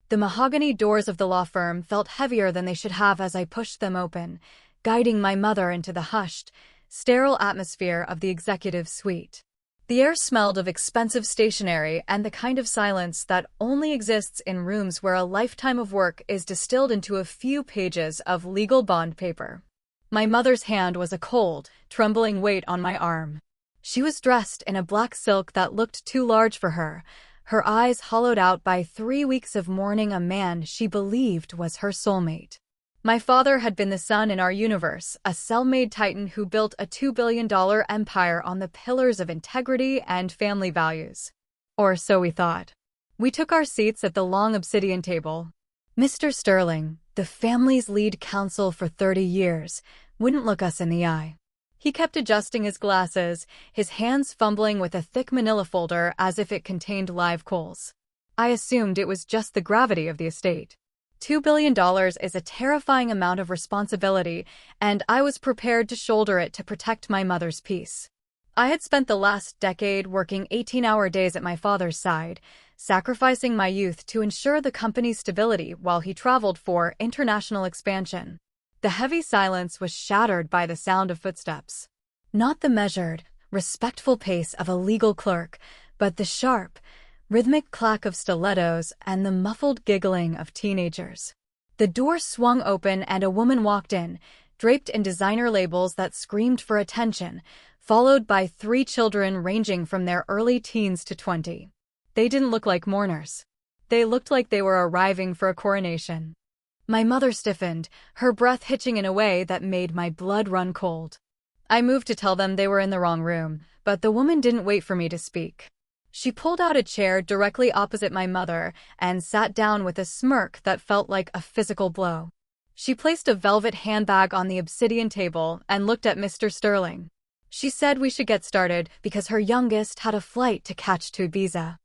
The mahogany doors of the law firm felt heavier than they should have as I pushed them open, guiding my mother into the hushed, sterile atmosphere of the executive suite. The air smelled of expensive stationery and the kind of silence that only exists in rooms where a lifetime of work is distilled into a few pages of legal bond paper. My mother's hand was a cold, trembling weight on my arm. She was dressed in a black silk that looked too large for her, her eyes hollowed out by 3 weeks of mourning a man she believed was her soulmate. My father had been the sun in our universe, a self-made titan who built a $2 billion empire on the pillars of integrity and family values. Or so we thought. We took our seats at the long obsidian table. Mr. Sterling, the family's lead counsel for 30 years, wouldn't look us in the eye. He kept adjusting his glasses, his hands fumbling with a thick manila folder as if it contained live coals. I assumed it was just the gravity of the estate. $2 billion is a terrifying amount of responsibility, and I was prepared to shoulder it to protect my mother's peace. I had spent the last decade working 18-hour days at my father's side, sacrificing my youth to ensure the company's stability while he traveled for international expansion. The heavy silence was shattered by the sound of footsteps. Not the measured, respectful pace of a legal clerk, but the sharp, rhythmic clack of stilettos and the muffled giggling of teenagers. The door swung open and a woman walked in, draped in designer labels that screamed for attention, followed by 3 children ranging from their early teens to 20. They didn't look like mourners. They looked like they were arriving for a coronation. My mother stiffened, her breath hitching in a way that made my blood run cold. I moved to tell them they were in the wrong room, but the woman didn't wait for me to speak. She pulled out a chair directly opposite my mother and sat down with a smirk that felt like a physical blow. She placed a velvet handbag on the obsidian table and looked at Mr. Sterling. She said we should get started because her youngest had a flight to catch to Ibiza.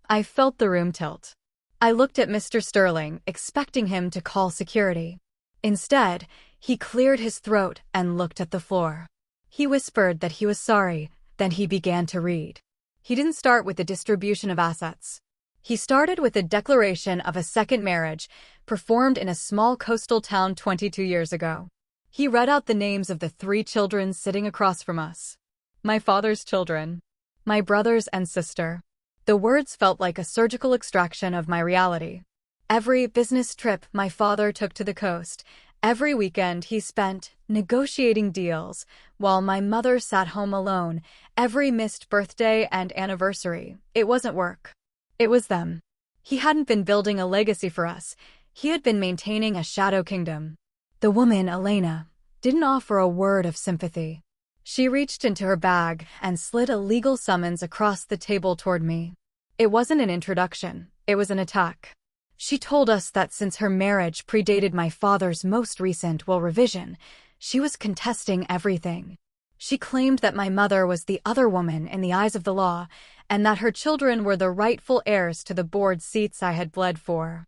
I felt the room tilt. I looked at Mr. Sterling, expecting him to call security. Instead, he cleared his throat and looked at the floor. He whispered that he was sorry, then he began to read. He didn't start with the distribution of assets. He started with the declaration of a second marriage, performed in a small coastal town 22 years ago. He read out the names of the 3 children sitting across from us. My father's children. My brothers and sister. The words felt like a surgical extraction of my reality. Every business trip my father took to the coast, every weekend he spent negotiating deals, while my mother sat home alone, every missed birthday and anniversary. It wasn't work. It was them. He hadn't been building a legacy for us. He had been maintaining a shadow kingdom. The woman, Elena, didn't offer a word of sympathy. She reached into her bag and slid a legal summons across the table toward me. It wasn't an introduction, it was an attack. She told us that since her marriage predated my father's most recent will revision, she was contesting everything. She claimed that my mother was the other woman in the eyes of the law, and that her children were the rightful heirs to the board seats I had bled for.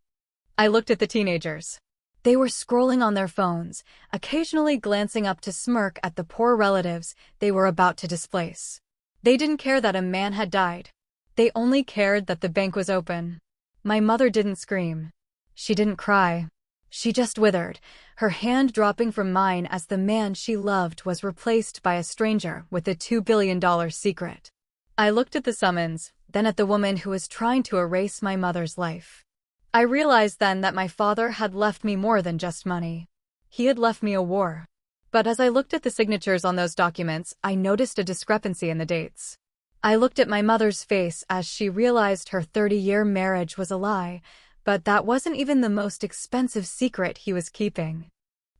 I looked at the teenagers. They were scrolling on their phones, occasionally glancing up to smirk at the poor relatives they were about to displace. They didn't care that a man had died. They only cared that the bank was open. My mother didn't scream. She didn't cry. She just withered, her hand dropping from mine as the man she loved was replaced by a stranger with a $2 billion secret. I looked at the summons, then at the woman who was trying to erase my mother's life. I realized then that my father had left me more than just money. He had left me a war. But as I looked at the signatures on those documents, I noticed a discrepancy in the dates. I looked at my mother's face as she realized her 30-year marriage was a lie, but that wasn't even the most expensive secret he was keeping.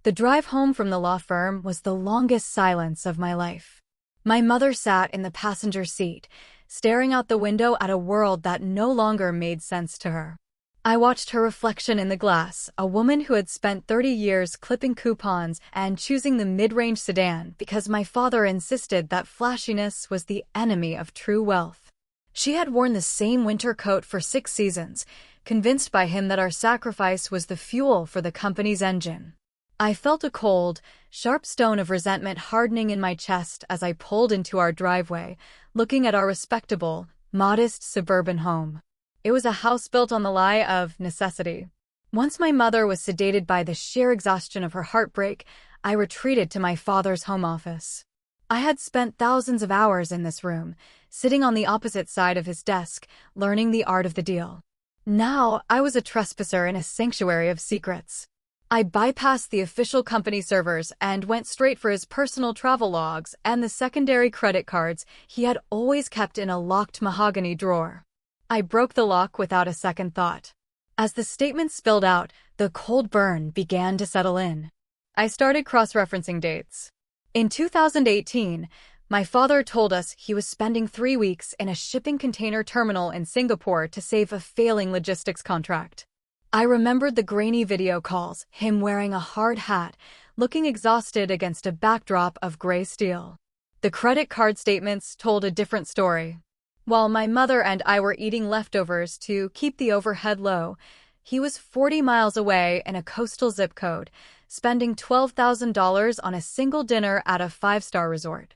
The drive home from the law firm was the longest silence of my life. My mother sat in the passenger seat, staring out the window at a world that no longer made sense to her. I watched her reflection in the glass, a woman who had spent 30 years clipping coupons and choosing the mid-range sedan because my father insisted that flashiness was the enemy of true wealth. She had worn the same winter coat for 6 seasons, convinced by him that our sacrifice was the fuel for the company's engine. I felt a cold, sharp stone of resentment hardening in my chest as I pulled into our driveway, looking at our respectable, modest suburban home. It was a house built on the lie of necessity. Once my mother was sedated by the sheer exhaustion of her heartbreak, I retreated to my father's home office. I had spent thousands of hours in this room, sitting on the opposite side of his desk, learning the art of the deal. Now, I was a trespasser in a sanctuary of secrets. I bypassed the official company servers and went straight for his personal travel logs and the secondary credit cards he had always kept in a locked mahogany drawer. I broke the lock without a second thought. As the statement spilled out, the cold burn began to settle in. I started cross-referencing dates. In 2018, my father told us he was spending 3 weeks in a shipping container terminal in Singapore to save a failing logistics contract. I remembered the grainy video calls, him wearing a hard hat, looking exhausted against a backdrop of gray steel. The credit card statements told a different story. While my mother and I were eating leftovers to keep the overhead low, he was 40 miles away in a coastal zip code, spending $12,000 on a single dinner at a 5-star resort.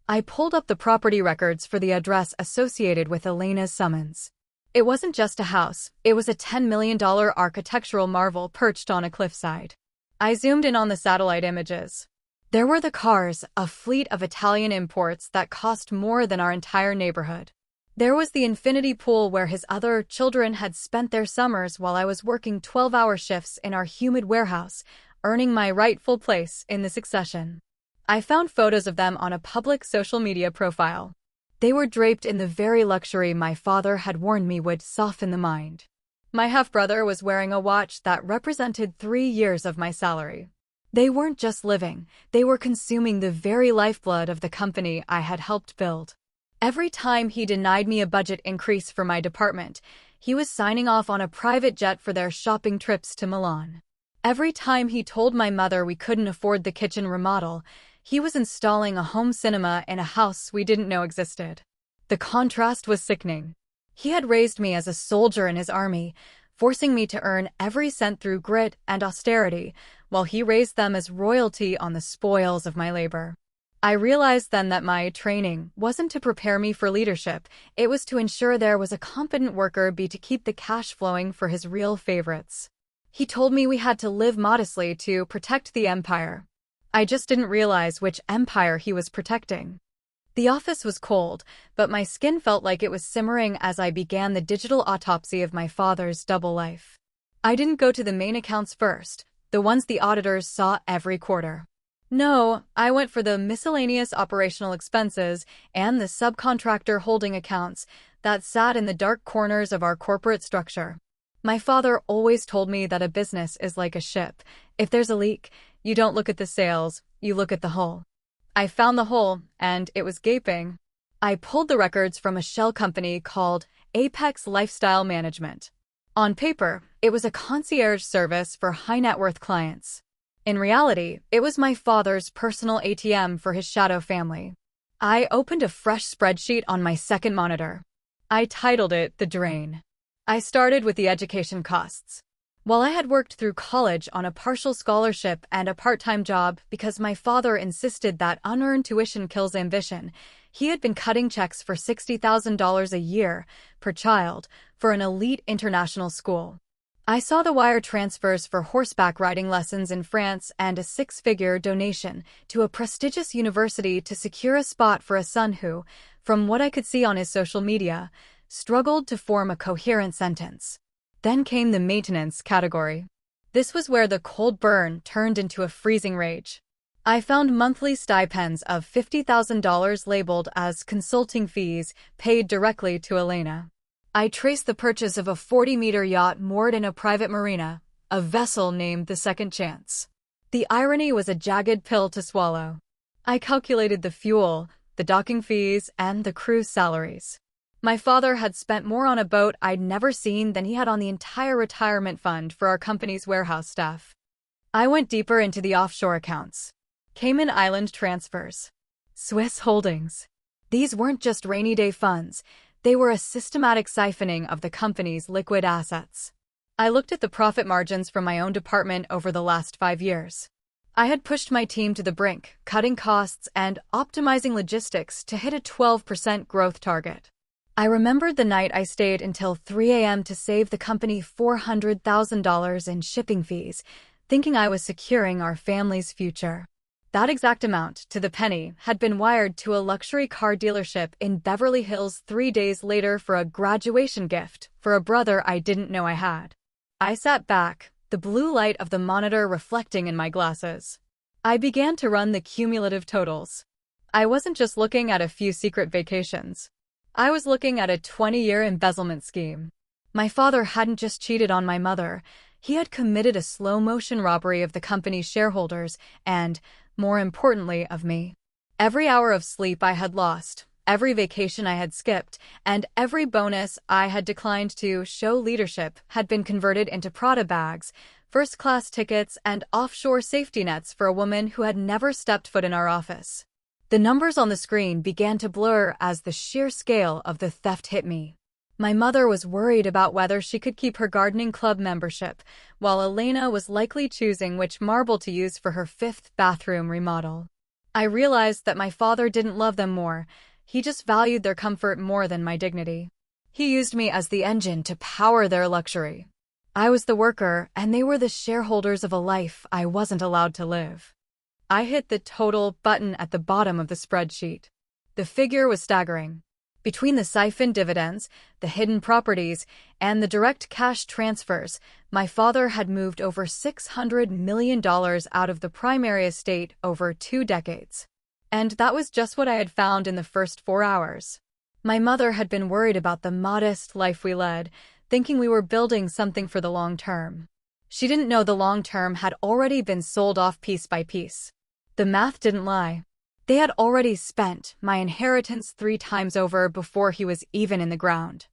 I pulled up the property records for the address associated with Elena's summons. It wasn't just a house, it was a $10 million architectural marvel perched on a cliffside. I zoomed in on the satellite images. There were the cars, a fleet of Italian imports that cost more than our entire neighborhood. There was the infinity pool where his other children had spent their summers while I was working 12-hour shifts in our humid warehouse, earning my rightful place in the succession. I found photos of them on a public social media profile. They were draped in the very luxury my father had warned me would soften the mind. My half-brother was wearing a watch that represented 3 years of my salary. They weren't just living, they were consuming the very lifeblood of the company I had helped build. Every time he denied me a budget increase for my department, he was signing off on a private jet for their shopping trips to Milan. Every time he told my mother we couldn't afford the kitchen remodel, he was installing a home cinema in a house we didn't know existed. The contrast was sickening. He had raised me as a soldier in his army, forcing me to earn every cent through grit and austerity, while he raised them as royalty on the spoils of my labor. I realized then that my training wasn't to prepare me for leadership, it was to ensure there was a competent worker bee to keep the cash flowing for his real favorites. He told me we had to live modestly to protect the empire. I just didn't realize which empire he was protecting. The office was cold, but my skin felt like it was simmering as I began the digital autopsy of my father's double life. I didn't go to the main accounts first, the ones the auditors saw every quarter. No, I went for the miscellaneous operational expenses and the subcontractor holding accounts that sat in the dark corners of our corporate structure. My father always told me that a business is like a ship. If there's a leak, you don't look at the sails, you look at the hull. I found the hole, and it was gaping. I pulled the records from a shell company called Apex Lifestyle Management. On paper, it was a concierge service for high-net-worth clients. In reality, it was my father's personal ATM for his shadow family. I opened a fresh spreadsheet on my second monitor. I titled it The Drain. I started with the education costs. While I had worked through college on a partial scholarship and a part-time job because my father insisted that unearned tuition kills ambition, he had been cutting checks for $60,000 a year per child for an elite international school. I saw the wire transfers for horseback riding lessons in France and a 6-figure donation to a prestigious university to secure a spot for a son who, from what I could see on his social media, struggled to form a coherent sentence. Then came the maintenance category. This was where the cold burn turned into a freezing rage. I found monthly stipends of $50,000 labeled as consulting fees paid directly to Elena. I traced the purchase of a 40-meter yacht moored in a private marina, a vessel named the Second Chance. The irony was a jagged pill to swallow. I calculated the fuel, the docking fees, and the crew's salaries. My father had spent more on a boat I'd never seen than he had on the entire retirement fund for our company's warehouse staff. I went deeper into the offshore accounts. Cayman Island transfers. Swiss holdings. These weren't just rainy day funds, they were a systematic siphoning of the company's liquid assets. I looked at the profit margins from my own department over the last 5 years. I had pushed my team to the brink, cutting costs and optimizing logistics to hit a 12% growth target. I remembered the night I stayed until 3 a.m. to save the company $400,000 in shipping fees, thinking I was securing our family's future. That exact amount, to the penny, had been wired to a luxury car dealership in Beverly Hills 3 days later for a graduation gift for a brother I didn't know I had. I sat back, the blue light of the monitor reflecting in my glasses. I began to run the cumulative totals. I wasn't just looking at a few secret vacations. I was looking at a 20-year embezzlement scheme. My father hadn't just cheated on my mother, he had committed a slow-motion robbery of the company's shareholders and, more importantly, of me. Every hour of sleep I had lost, every vacation I had skipped, and every bonus I had declined to show leadership had been converted into Prada bags, first-class tickets, and offshore safety nets for a woman who had never stepped foot in our office. The numbers on the screen began to blur as the sheer scale of the theft hit me. My mother was worried about whether she could keep her gardening club membership, while Elena was likely choosing which marble to use for her 5th bathroom remodel. I realized that my father didn't love them more, he just valued their comfort more than my dignity. He used me as the engine to power their luxury. I was the worker, and they were the shareholders of a life I wasn't allowed to live. I hit the total button at the bottom of the spreadsheet. The figure was staggering. Between the siphoned dividends, the hidden properties, and the direct cash transfers, my father had moved over $600 million out of the primary estate over 2 decades. And that was just what I had found in the first 4 hours. My mother had been worried about the modest life we led, thinking we were building something for the long term. She didn't know the long term had already been sold off piece by piece. The math didn't lie. They had already spent my inheritance 3 times over before he was even in the ground.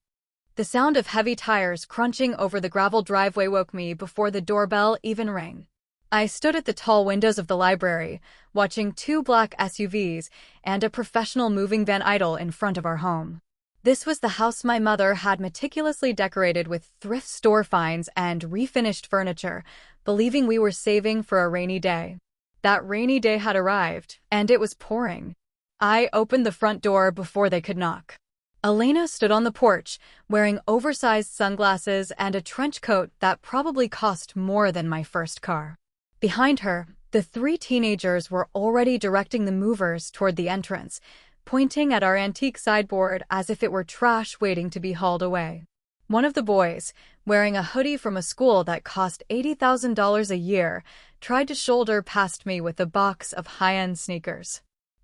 The sound of heavy tires crunching over the gravel driveway woke me before the doorbell even rang. I stood at the tall windows of the library, watching 2 black SUVs and a professional moving van idle in front of our home. This was the house my mother had meticulously decorated with thrift store finds and refinished furniture, believing we were saving for a rainy day. That rainy day had arrived, and it was pouring. I opened the front door before they could knock. Elena stood on the porch, wearing oversized sunglasses and a trench coat that probably cost more than my first car. Behind her, the 3 teenagers were already directing the movers toward the entrance, pointing at our antique sideboard as if it were trash waiting to be hauled away. One of the boys, wearing a hoodie from a school that cost $80,000 a year, tried to shoulder past me with a box of high-end sneakers.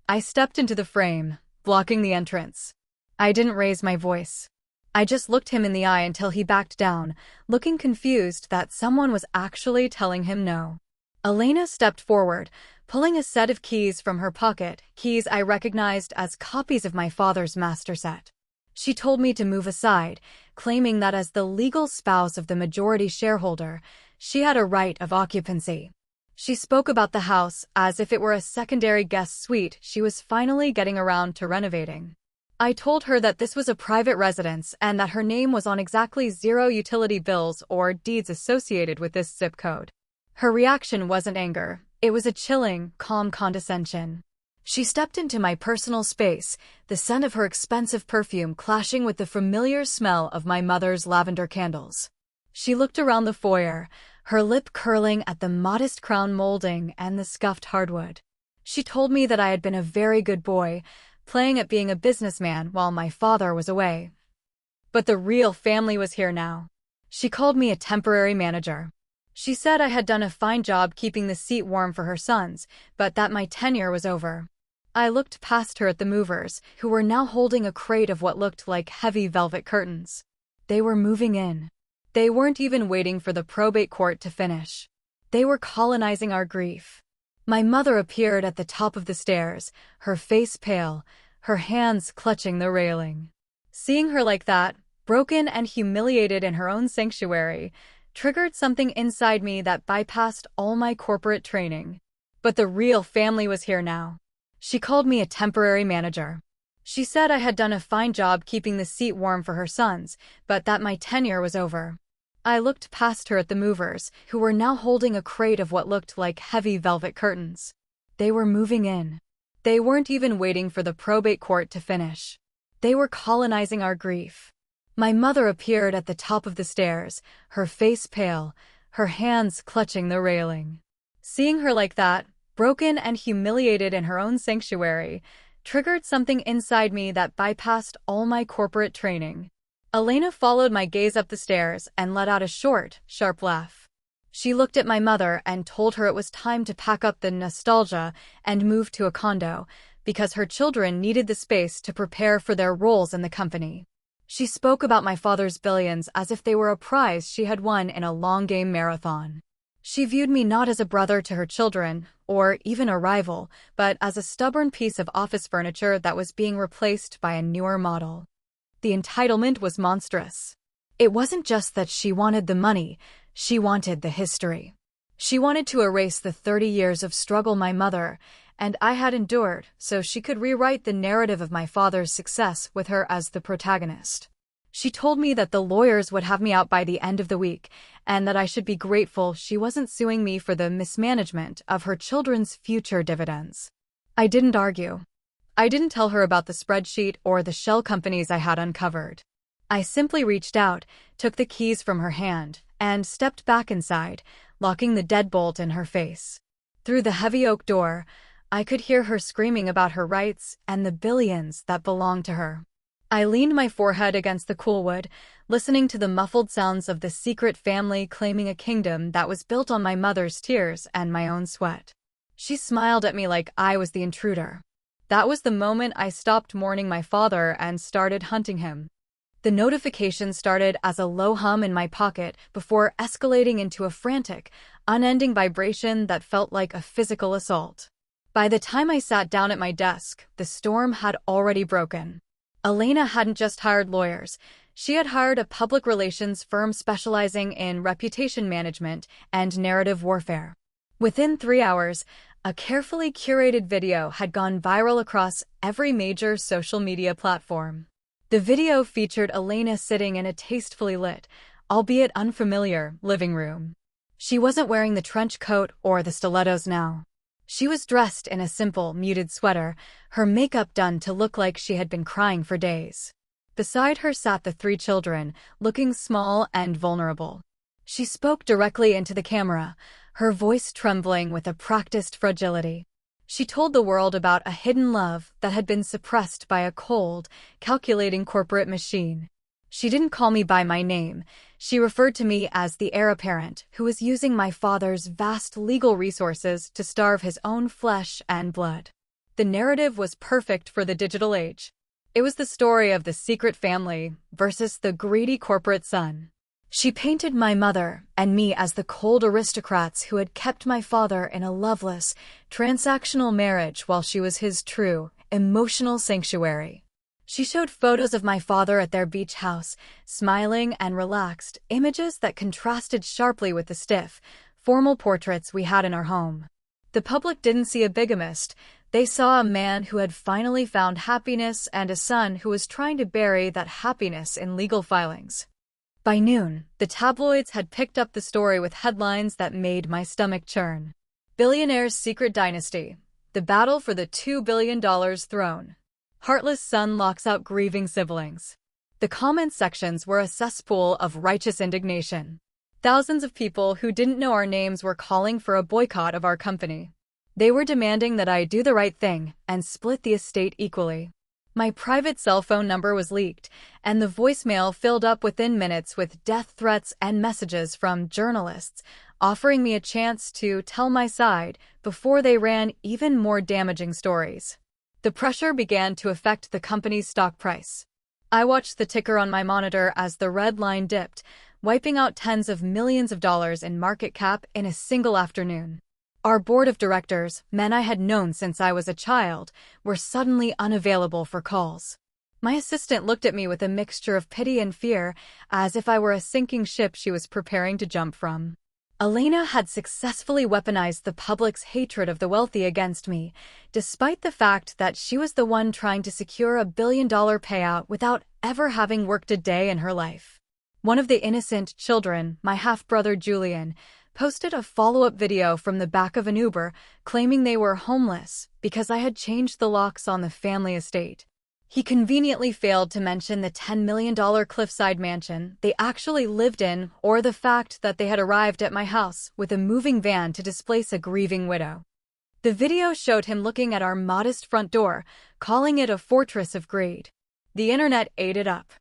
I stepped into the frame, blocking the entrance. I didn't raise my voice. I just looked him in the eye until he backed down, looking confused that someone was actually telling him no. Elena stepped forward, pulling a set of keys from her pocket, keys I recognized as copies of my father's master set. She told me to move aside, claiming that as the legal spouse of the majority shareholder, she had a right of occupancy. She spoke about the house as if it were a secondary guest suite she was finally getting around to renovating. I told her that this was a private residence and that her name was on exactly 0 utility bills or deeds associated with this zip code. Her reaction wasn't anger, it was a chilling, calm condescension. She stepped into my personal space, the scent of her expensive perfume clashing with the familiar smell of my mother's lavender candles. She looked around the foyer, her lip curling at the modest crown molding and the scuffed hardwood. She told me that I had been a very good boy, playing at being a businessman while my father was away. But the real family was here now. She called me a temporary manager. She said I had done a fine job keeping the seat warm for her sons, but that my tenure was over. I looked past her at the movers, who were now holding a crate of what looked like heavy velvet curtains. They were moving in. They weren't even waiting for the probate court to finish. They were colonizing our grief. My mother appeared at the top of the stairs, her face pale, her hands clutching the railing. Seeing her like that, broken and humiliated in her own sanctuary, triggered something inside me that bypassed all my corporate training. But the real family was here now. She called me a temporary manager. She said I had done a fine job keeping the seat warm for her sons, but that my tenure was over. I looked past her at the movers, who were now holding a crate of what looked like heavy velvet curtains. They were moving in. They weren't even waiting for the probate court to finish. They were colonizing our grief. My mother appeared at the top of the stairs, her face pale, her hands clutching the railing. Seeing her like that, broken and humiliated in her own sanctuary, triggered something inside me that bypassed all my corporate training. Elena followed my gaze up the stairs and let out a short, sharp laugh. She looked at my mother and told her it was time to pack up the nostalgia and move to a condo, because her children needed the space to prepare for their roles in the company. She spoke about my father's billions as if they were a prize she had won in a long-game marathon. She viewed me not as a brother to her children, or even a rival, but as a stubborn piece of office furniture that was being replaced by a newer model. The entitlement was monstrous. It wasn't just that she wanted the money, she wanted the history. She wanted to erase the 30 years of struggle my mother and I had endured, so she could rewrite the narrative of my father's success with her as the protagonist. She told me that the lawyers would have me out by the end of the week, and that I should be grateful she wasn't suing me for the mismanagement of her children's future dividends. I didn't argue. I didn't tell her about the spreadsheet or the shell companies I had uncovered. I simply reached out, took the keys from her hand, and stepped back inside, locking the deadbolt in her face. Through the heavy oak door, I could hear her screaming about her rights and the billions that belonged to her. I leaned my forehead against the cool wood, listening to the muffled sounds of the secret family claiming a kingdom that was built on my mother's tears and my own sweat. She smiled at me like I was the intruder. That was the moment I stopped mourning my father and started hunting him. The notification started as a low hum in my pocket before escalating into a frantic, unending vibration that felt like a physical assault. By the time I sat down at my desk, the storm had already broken. Elena hadn't just hired lawyers. She had hired a public relations firm specializing in reputation management and narrative warfare. Within 3 hours, a carefully curated video had gone viral across every major social media platform. The video featured Elena sitting in a tastefully lit, albeit unfamiliar, living room. She wasn't wearing the trench coat or the stilettos now. She was dressed in a simple, muted sweater, her makeup done to look like she had been crying for days. Beside her sat the 3 children, looking small and vulnerable. She spoke directly into the camera, her voice trembling with a practiced fragility. She told the world about a hidden love that had been suppressed by a cold, calculating corporate machine. She didn't call me by my name. She referred to me as the heir apparent who was using my father's vast legal resources to starve his own flesh and blood. The narrative was perfect for the digital age. It was the story of the secret family versus the greedy corporate son. She painted my mother and me as the cold aristocrats who had kept my father in a loveless, transactional marriage while she was his true, emotional sanctuary. She showed photos of my father at their beach house, smiling and relaxed, images that contrasted sharply with the stiff, formal portraits we had in our home. The public didn't see a bigamist. They saw a man who had finally found happiness and a son who was trying to bury that happiness in legal filings. By noon, the tabloids had picked up the story with headlines that made my stomach churn. Billionaire's secret dynasty. The battle for the $2 billion throne. Heartless son locks out grieving siblings. The comment sections were a cesspool of righteous indignation. Thousands of people who didn't know our names were calling for a boycott of our company. They were demanding that I do the right thing and split the estate equally. My private cell phone number was leaked, and the voicemail filled up within minutes with death threats and messages from journalists offering me a chance to tell my side before they ran even more damaging stories. The pressure began to affect the company's stock price. I watched the ticker on my monitor as the red line dipped, wiping out tens of millions of dollars in market cap in a single afternoon. Our board of directors, men I had known since I was a child, were suddenly unavailable for calls. My assistant looked at me with a mixture of pity and fear, as if I were a sinking ship she was preparing to jump from. Elena had successfully weaponized the public's hatred of the wealthy against me, despite the fact that she was the one trying to secure a $1 billion payout without ever having worked a day in her life. One of the innocent children, my half-brother Julian, posted a follow-up video from the back of an Uber claiming they were homeless because I had changed the locks on the family estate. He conveniently failed to mention the $10 million cliffside mansion they actually lived in or the fact that they had arrived at my house with a moving van to displace a grieving widow. The video showed him looking at our modest front door, calling it a fortress of greed. The internet ate it up.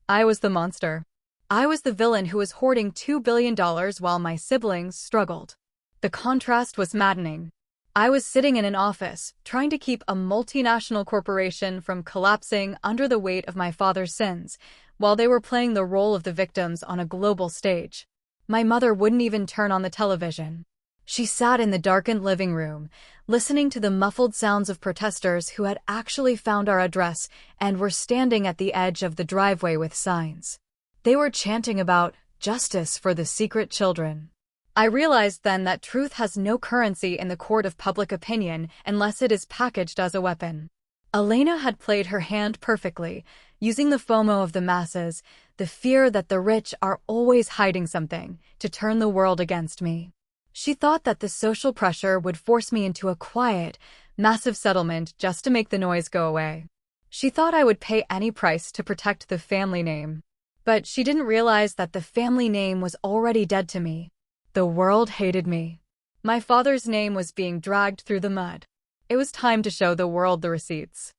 I was the monster. I was the villain who was hoarding $2 billion while my siblings struggled. The contrast was maddening. I was sitting in an office, trying to keep a multinational corporation from collapsing under the weight of my father's sins, while they were playing the role of the victims on a global stage. My mother wouldn't even turn on the television. She sat in the darkened living room, listening to the muffled sounds of protesters who had actually found our address and were standing at the edge of the driveway with signs. They were chanting about justice for the secret children. I realized then that truth has no currency in the court of public opinion unless it is packaged as a weapon. Elena had played her hand perfectly, using the FOMO of the masses, the fear that the rich are always hiding something, to turn the world against me. She thought that the social pressure would force me into a quiet, massive settlement just to make the noise go away. She thought I would pay any price to protect the family name. But she didn't realize that the family name was already dead to me. The world hated me. My father's name was being dragged through the mud. It was time to show the world the receipts.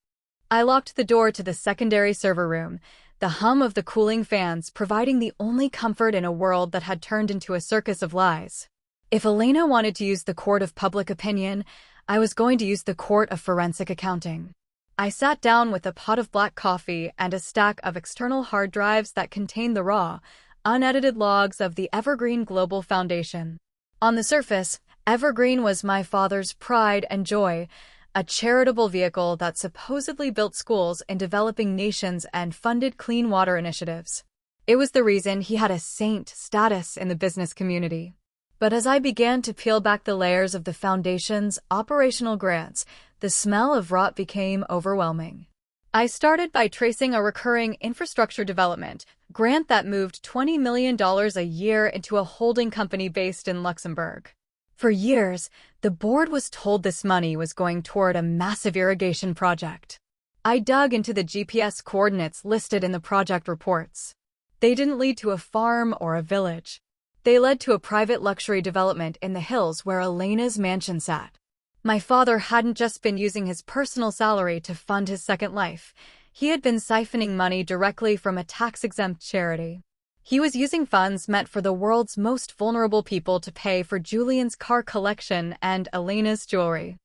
I locked the door to the secondary server room, the hum of the cooling fans providing the only comfort in a world that had turned into a circus of lies. If Elena wanted to use the court of public opinion, I was going to use the court of forensic accounting. I sat down with a pot of black coffee and a stack of external hard drives that contained the raw, unedited logs of the Evergreen Global Foundation. On the surface, Evergreen was my father's pride and joy, a charitable vehicle that supposedly built schools in developing nations and funded clean water initiatives. It was the reason he had a saint status in the business community. But as I began to peel back the layers of the foundation's operational grants, the smell of rot became overwhelming. I started by tracing a recurring infrastructure development grant that moved $20 million a year into a holding company based in Luxembourg. For years, the board was told this money was going toward a massive irrigation project. I dug into the GPS coordinates listed in the project reports. They didn't lead to a farm or a village. They led to a private luxury development in the hills where Elena's mansion sat. My father hadn't just been using his personal salary to fund his second life. He had been siphoning money directly from a tax-exempt charity. He was using funds meant for the world's most vulnerable people to pay for Julian's car collection and Elena's jewelry.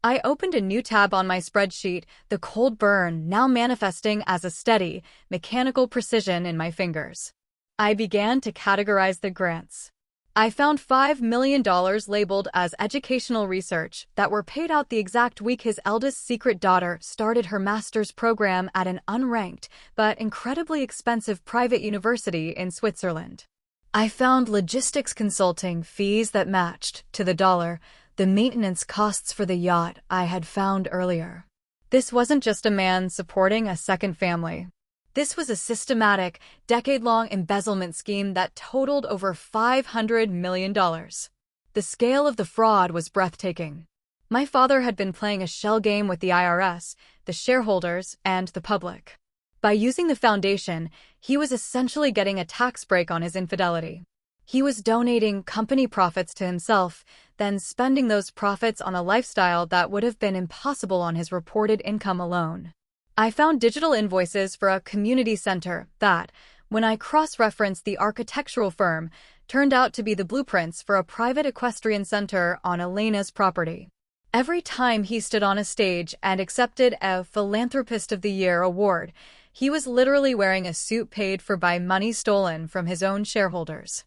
I opened a new tab on my spreadsheet, the cold burn now manifesting as a steady, mechanical precision in my fingers. I began to categorize the grants. I found $5 million labeled as educational research that were paid out the exact week his eldest secret daughter started her master's program at an unranked but incredibly expensive private university in Switzerland. I found logistics consulting fees that matched, to the dollar, the maintenance costs for the yacht I had found earlier. This wasn't just a man supporting a second family. This was a systematic, decade-long embezzlement scheme that totaled over $500 million. The scale of the fraud was breathtaking. My father had been playing a shell game with the IRS, the shareholders, and the public. By using the foundation, he was essentially getting a tax break on his infidelity. He was donating company profits to himself, then spending those profits on a lifestyle that would have been impossible on his reported income alone. I found digital invoices for a community center that, when I cross-referenced the architectural firm, turned out to be the blueprints for a private equestrian center on Elena's property. Every time he stood on a stage and accepted a Philanthropist of the Year award, he was literally wearing a suit paid for by money stolen from his own shareholders.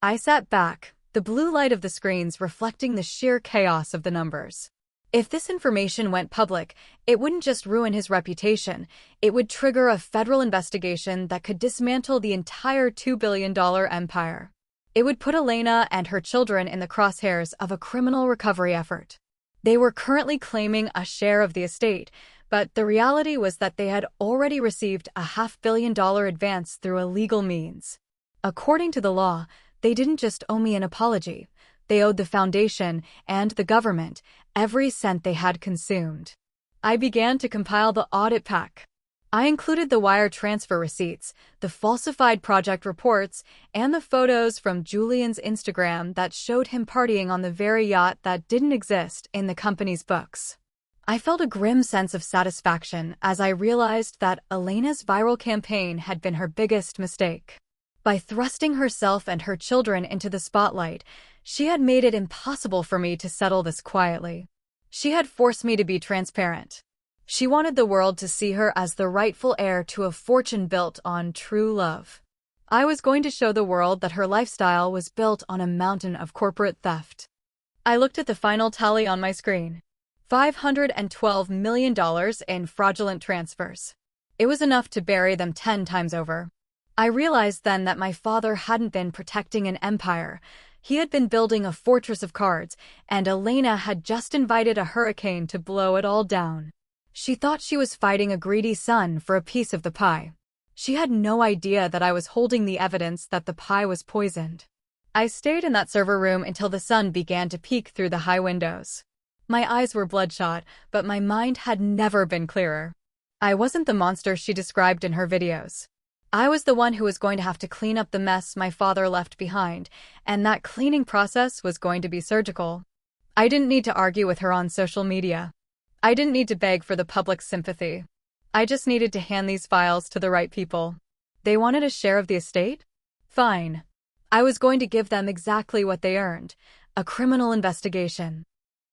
I sat back, the blue light of the screens reflecting the sheer chaos of the numbers. If this information went public, it wouldn't just ruin his reputation, it would trigger a federal investigation that could dismantle the entire $2 billion empire. It would put Elena and her children in the crosshairs of a criminal recovery effort. They were currently claiming a share of the estate, but the reality was that they had already received a $500 million advance through illegal means. According to the law, they didn't just owe me an apology. They owed the foundation and the government every cent they had consumed. I began to compile the audit pack. I included the wire transfer receipts, the falsified project reports, and the photos from Julian's Instagram that showed him partying on the very yacht that didn't exist in the company's books. I felt a grim sense of satisfaction as I realized that Elena's viral campaign had been her biggest mistake. By thrusting herself and her children into the spotlight, she had made it impossible for me to settle this quietly. She had forced me to be transparent. She wanted the world to see her as the rightful heir to a fortune built on true love. I was going to show the world that her lifestyle was built on a mountain of corporate theft. I looked at the final tally on my screen. $512 million in fraudulent transfers. It was enough to bury them 10 times over. I realized then that my father hadn't been protecting an empire. He had been building a fortress of cards, and Elena had just invited a hurricane to blow it all down. She thought she was fighting a greedy son for a piece of the pie. She had no idea that I was holding the evidence that the pie was poisoned. I stayed in that server room until the sun began to peek through the high windows. My eyes were bloodshot, but my mind had never been clearer. I wasn't the monster she described in her videos. I was the one who was going to have to clean up the mess my father left behind, and that cleaning process was going to be surgical. I didn't need to argue with her on social media. I didn't need to beg for the public's sympathy. I just needed to hand these files to the right people. They wanted a share of the estate? Fine. I was going to give them exactly what they earned, a criminal investigation.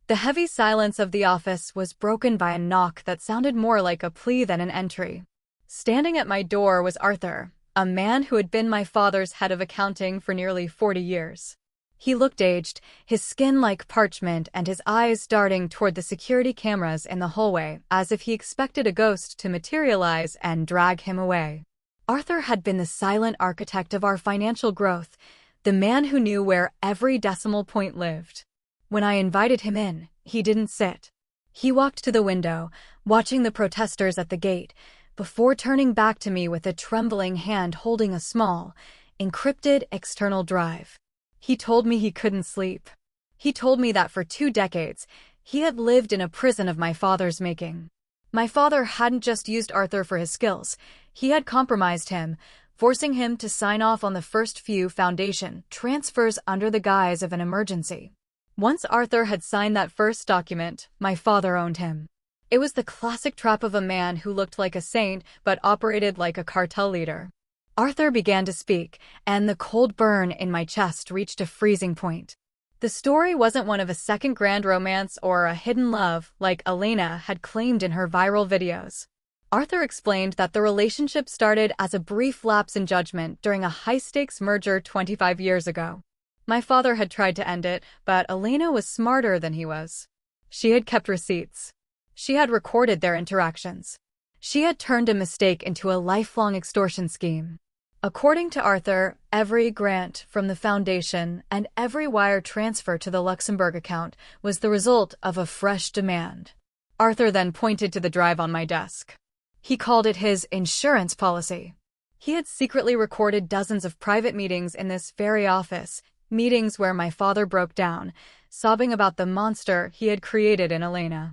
The heavy silence of the office was broken by a knock that sounded more like a plea than an entry. Standing at my door was Arthur, a man who had been my father's head of accounting for nearly 40 years. He looked aged, his skin like parchment and his eyes darting toward the security cameras in the hallway as if he expected a ghost to materialize and drag him away. Arthur had been the silent architect of our financial growth, the man who knew where every decimal point lived. When I invited him in, he didn't sit. He walked to the window, watching the protesters at the gate, before turning back to me with a trembling hand holding a small, encrypted external drive. He told me he couldn't sleep. He told me that for 2 decades, he had lived in a prison of my father's making. My father hadn't just used Arthur for his skills, he had compromised him, forcing him to sign off on the first few foundation transfers under the guise of an emergency. Once Arthur had signed that first document, my father owned him. It was the classic trap of a man who looked like a saint but operated like a cartel leader. Arthur began to speak, and the cold burn in my chest reached a freezing point. The story wasn't one of a second grand romance or a hidden love like Elena had claimed in her viral videos. Arthur explained that the relationship started as a brief lapse in judgment during a high-stakes merger 25 years ago. My father had tried to end it, but Elena was smarter than he was. She had kept receipts. She had recorded their interactions. She had turned a mistake into a lifelong extortion scheme. According to Arthur, every grant from the foundation and every wire transfer to the Luxembourg account was the result of a fresh demand. Arthur then pointed to the drive on my desk. He called it his insurance policy. He had secretly recorded dozens of private meetings in this very office, meetings where my father broke down, sobbing about the monster he had created in Elena.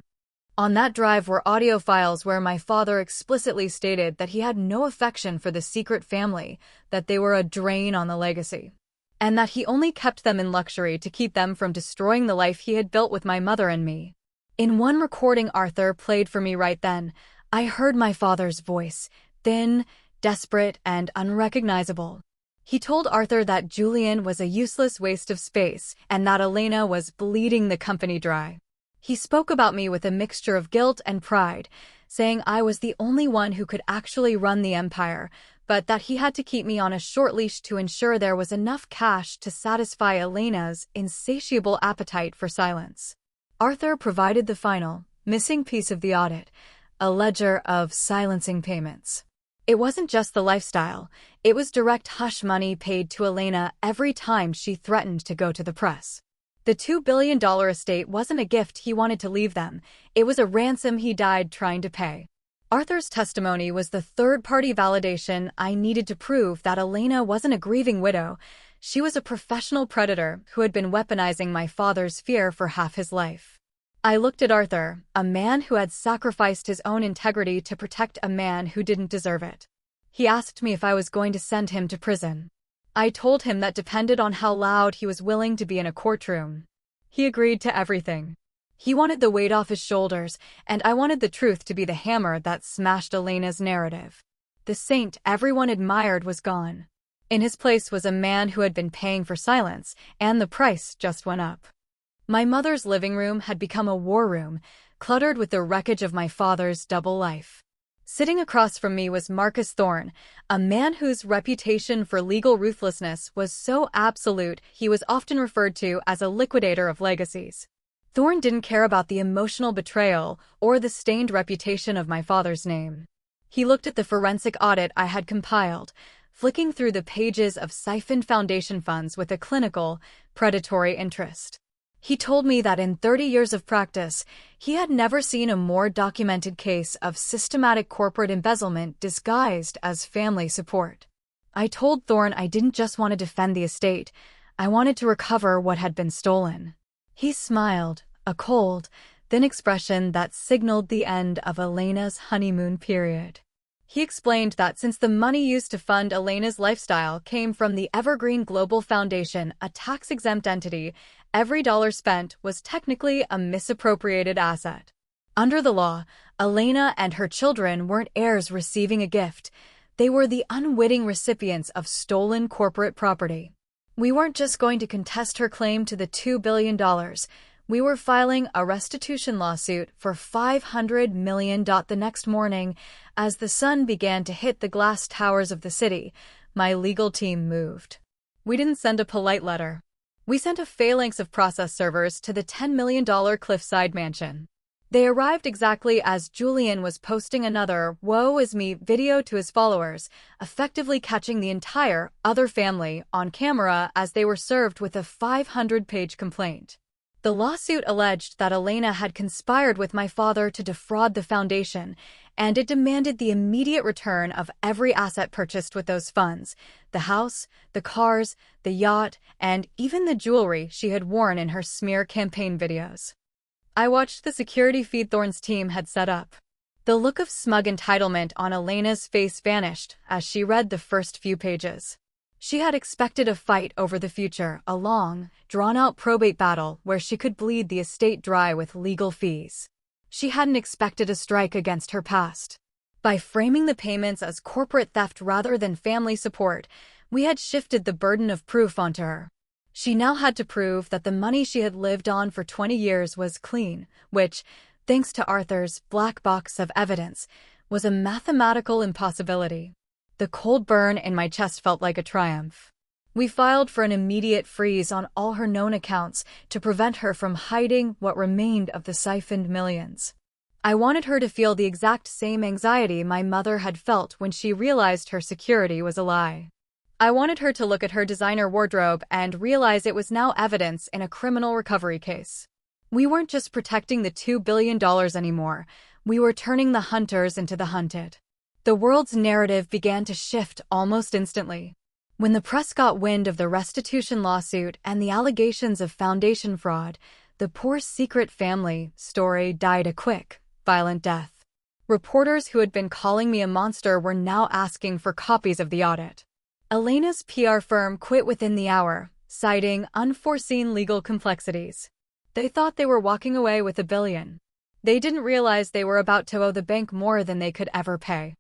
On that drive were audio files where my father explicitly stated that he had no affection for the secret family, that they were a drain on the legacy, and that he only kept them in luxury to keep them from destroying the life he had built with my mother and me. In one recording Arthur played for me right then, I heard my father's voice, thin, desperate, and unrecognizable. He told Arthur that Julian was a useless waste of space and that Elena was bleeding the company dry. He spoke about me with a mixture of guilt and pride, saying I was the only one who could actually run the empire, but that he had to keep me on a short leash to ensure there was enough cash to satisfy Elena's insatiable appetite for silence. Arthur provided the final, missing piece of the audit, a ledger of silencing payments. It wasn't just the lifestyle, it was direct hush money paid to Elena every time she threatened to go to the press. The $2 billion estate wasn't a gift he wanted to leave them, it was a ransom he died trying to pay. Arthur's testimony was the third-party validation I needed to prove that Elena wasn't a grieving widow, she was a professional predator who had been weaponizing my father's fear for half his life. I looked at Arthur, a man who had sacrificed his own integrity to protect a man who didn't deserve it. He asked me if I was going to send him to prison. I told him that depended on how loud he was willing to be in a courtroom. He agreed to everything. He wanted the weight off his shoulders, and I wanted the truth to be the hammer that smashed Elena's narrative. The saint everyone admired was gone. In his place was a man who had been paying for silence, and the price just went up. My mother's living room had become a war room, cluttered with the wreckage of my father's double life. Sitting across from me was Marcus Thorne, a man whose reputation for legal ruthlessness was so absolute he was often referred to as a liquidator of legacies. Thorne didn't care about the emotional betrayal or the stained reputation of my father's name. He looked at the forensic audit I had compiled, flicking through the pages of siphoned foundation funds with a clinical, predatory interest. He told me that in 30 years of practice, he had never seen a more documented case of systematic corporate embezzlement disguised as family support. I told Thorne I didn't just want to defend the estate, I wanted to recover what had been stolen. He smiled, a cold, thin expression that signaled the end of Elena's honeymoon period. He explained that since the money used to fund Elena's lifestyle came from the Evergreen Global Foundation, a tax-exempt entity, every dollar spent was technically a misappropriated asset. Under the law, Elena and her children weren't heirs receiving a gift. They were the unwitting recipients of stolen corporate property. We weren't just going to contest her claim to the $2 billion. We were filing a restitution lawsuit for $500 million. The next morning, as the sun began to hit the glass towers of the city, my legal team moved. We didn't send a polite letter. We sent a phalanx of process servers to the $10 million cliffside mansion. They arrived exactly as Julian was posting another "woe is me" video to his followers, effectively catching the entire other family on camera as they were served with a 500-page complaint. The lawsuit alleged that Elena had conspired with my father to defraud the foundation, and it demanded the immediate return of every asset purchased with those funds: the house, the cars, the yacht, and even the jewelry she had worn in her smear campaign videos. I watched the security feed Thorne's team had set up. The look of smug entitlement on Elena's face vanished as she read the first few pages. She had expected a fight over the future, a long, drawn-out probate battle where she could bleed the estate dry with legal fees. She hadn't expected a strike against her past. By framing the payments as corporate theft rather than family support, we had shifted the burden of proof onto her. She now had to prove that the money she had lived on for 20 years was clean, which, thanks to Arthur's black box of evidence, was a mathematical impossibility. The cold burn in my chest felt like a triumph. We filed for an immediate freeze on all her known accounts to prevent her from hiding what remained of the siphoned millions. I wanted her to feel the exact same anxiety my mother had felt when she realized her security was a lie. I wanted her to look at her designer wardrobe and realize it was now evidence in a criminal recovery case. We weren't just protecting the $2 billion anymore, we were turning the hunters into the hunted. The world's narrative began to shift almost instantly. When the press got wind of the restitution lawsuit and the allegations of foundation fraud, the poor secret family story died a quick, violent death. Reporters who had been calling me a monster were now asking for copies of the audit. Elena's PR firm quit within the hour, citing unforeseen legal complexities. They thought they were walking away with $1 billion. They didn't realize they were about to owe the bank more than they could ever pay.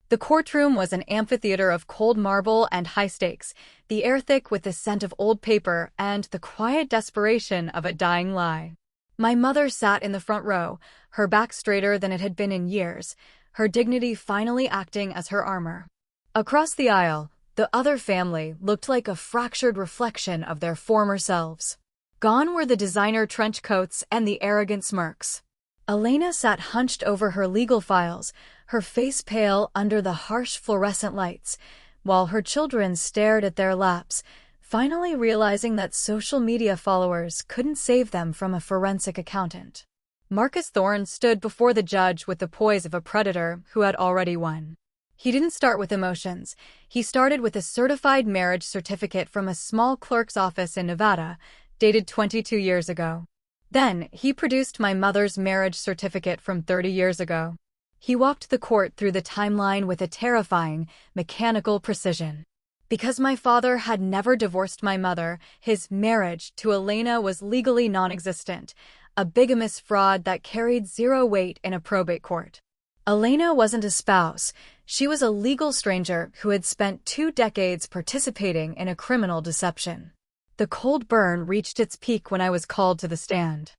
The courtroom was an amphitheater of cold marble and high stakes, the air thick with the scent of old paper and the quiet desperation of a dying lie. My mother sat in the front row, her back straighter than it had been in years, her dignity finally acting as her armor. Across the aisle, the other family looked like a fractured reflection of their former selves. Gone were the designer trench coats and the arrogant smirks. Elena sat hunched over her legal files, her face pale under the harsh fluorescent lights, while her children stared at their laps, finally realizing that social media followers couldn't save them from a forensic accountant. Marcus Thorne stood before the judge with the poise of a predator who had already won. He didn't start with emotions. He started with a certified marriage certificate from a small clerk's office in Nevada, dated 22 years ago. Then, he produced my mother's marriage certificate from 30 years ago. He walked the court through the timeline with a terrifying, mechanical precision. Because my father had never divorced my mother, his marriage to Elena was legally non-existent, a bigamous fraud that carried zero weight in a probate court. Elena wasn't a spouse, she was a legal stranger who had spent 2 decades participating in a criminal deception. The cold burn reached its peak when I was called to the stand.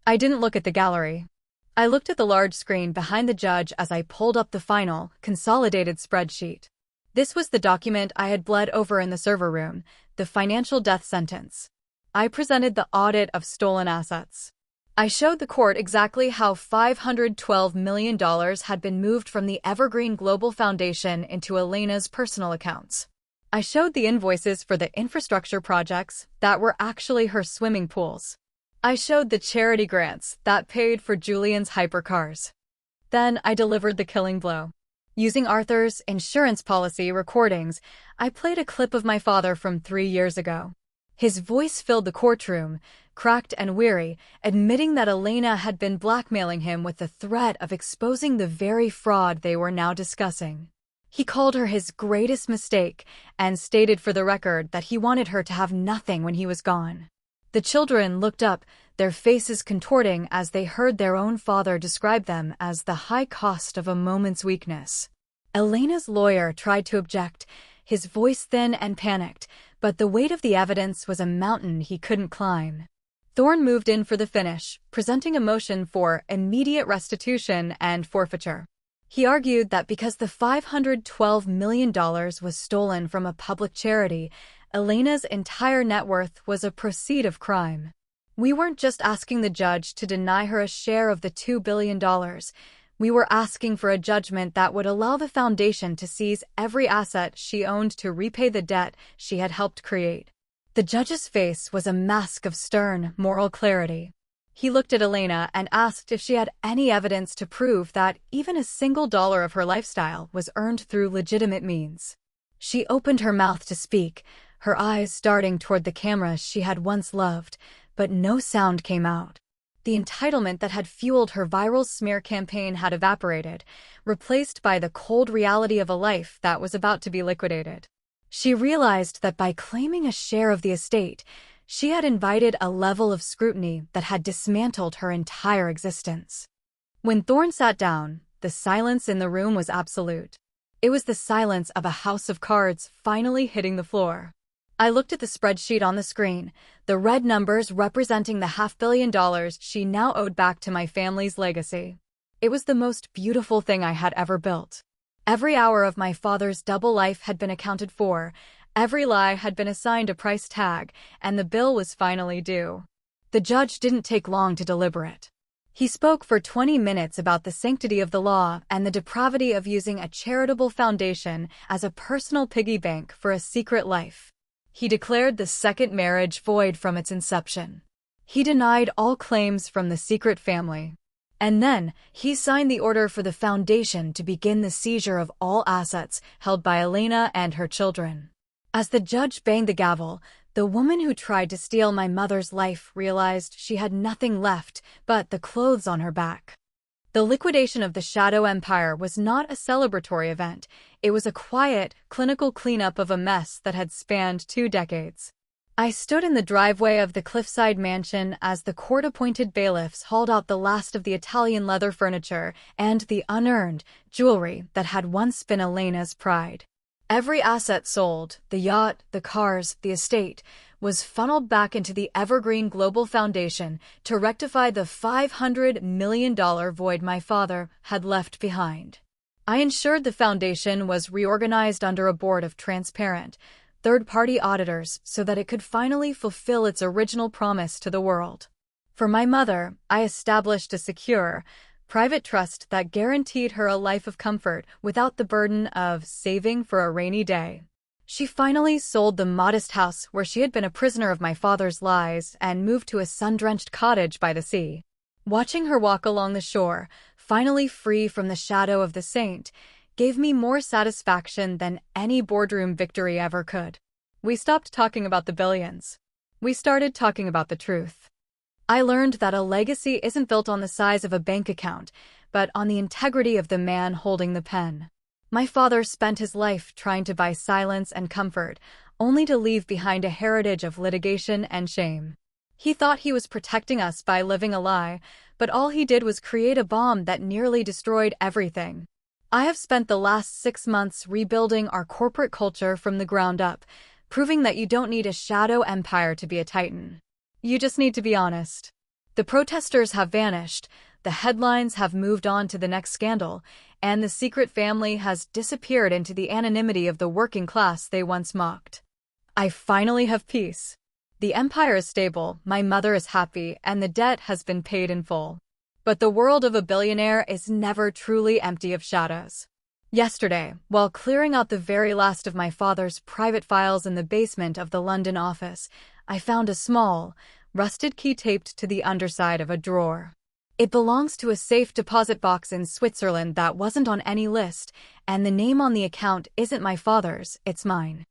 I didn't look at the gallery. I looked at the large screen behind the judge as I pulled up the final, consolidated spreadsheet. This was the document I had bled over in the server room, the financial death sentence. I presented the audit of stolen assets. I showed the court exactly how $512 million had been moved from the Evergreen Global Foundation into Elena's personal accounts. I showed the invoices for the infrastructure projects that were actually her swimming pools. I showed the charity grants that paid for Julian's hypercars. Then I delivered the killing blow. Using Arthur's insurance policy recordings, I played a clip of my father from 3 years ago. His voice filled the courtroom, cracked and weary, admitting that Elena had been blackmailing him with the threat of exposing the very fraud they were now discussing. He called her his greatest mistake and stated for the record that he wanted her to have nothing when he was gone. The children looked up, their faces contorting as they heard their own father describe them as the high cost of a moment's weakness. Elena's lawyer tried to object, his voice thin and panicked, but the weight of the evidence was a mountain he couldn't climb. Thorne moved in for the finish, presenting a motion for immediate restitution and forfeiture. He argued that because the $512 million was stolen from a public charity, Elena's entire net worth was a proceed of crime. We weren't just asking the judge to deny her a share of the $2 billion. We were asking for a judgment that would allow the foundation to seize every asset she owned to repay the debt she had helped create. The judge's face was a mask of stern, moral clarity. He looked at Elena and asked if she had any evidence to prove that even a single dollar of her lifestyle was earned through legitimate means. She opened her mouth to speak, her eyes darting toward the camera she had once loved, but no sound came out. The entitlement that had fueled her viral smear campaign had evaporated, replaced by the cold reality of a life that was about to be liquidated. She realized that by claiming a share of the estate, she had invited a level of scrutiny that had dismantled her entire existence. When Thorne sat down, the silence in the room was absolute. It was the silence of a house of cards finally hitting the floor. I looked at the spreadsheet on the screen, the red numbers representing the $500 million she now owed back to my family's legacy. It was the most beautiful thing I had ever built. Every hour of my father's double life had been accounted for, every lie had been assigned a price tag, and the bill was finally due. The judge didn't take long to deliberate. He spoke for 20 minutes about the sanctity of the law and the depravity of using a charitable foundation as a personal piggy bank for a secret life. He declared the second marriage void from its inception. He denied all claims from the secret family. And then, he signed the order for the foundation to begin the seizure of all assets held by Elena and her children. As the judge banged the gavel, the woman who tried to steal my mother's life realized she had nothing left but the clothes on her back. The liquidation of the Shadow Empire was not a celebratory event. It was a quiet, clinical cleanup of a mess that had spanned 2 decades. I stood in the driveway of the cliffside mansion as the court-appointed bailiffs hauled out the last of the Italian leather furniture and the unearned jewelry that had once been Elena's pride. Every asset sold, the yacht, the cars, the estate, was funneled back into the Evergreen Global Foundation to rectify the $500 million void my father had left behind. I ensured the foundation was reorganized under a board of transparent, third-party auditors so that it could finally fulfill its original promise to the world. For my mother, I established a secure, private trust that guaranteed her a life of comfort without the burden of saving for a rainy day. She finally sold the modest house where she had been a prisoner of my father's lies and moved to a sun-drenched cottage by the sea. Watching her walk along the shore, finally free from the shadow of the saint, gave me more satisfaction than any boardroom victory ever could. We stopped talking about the billions. We started talking about the truth. I learned that a legacy isn't built on the size of a bank account, but on the integrity of the man holding the pen. My father spent his life trying to buy silence and comfort, only to leave behind a heritage of litigation and shame. He thought he was protecting us by living a lie, but all he did was create a bomb that nearly destroyed everything. I have spent the last 6 months rebuilding our corporate culture from the ground up, proving that you don't need a shadow empire to be a titan. You just need to be honest. The protesters have vanished, the headlines have moved on to the next scandal, and the secret family has disappeared into the anonymity of the working class they once mocked. I finally have peace. The empire is stable, my mother is happy, and the debt has been paid in full. But the world of a billionaire is never truly empty of shadows. Yesterday, while clearing out the very last of my father's private files in the basement of the London office, I found a small, rusted key taped to the underside of a drawer. It belongs to a safe deposit box in Switzerland that wasn't on any list, and the name on the account isn't my father's, it's mine.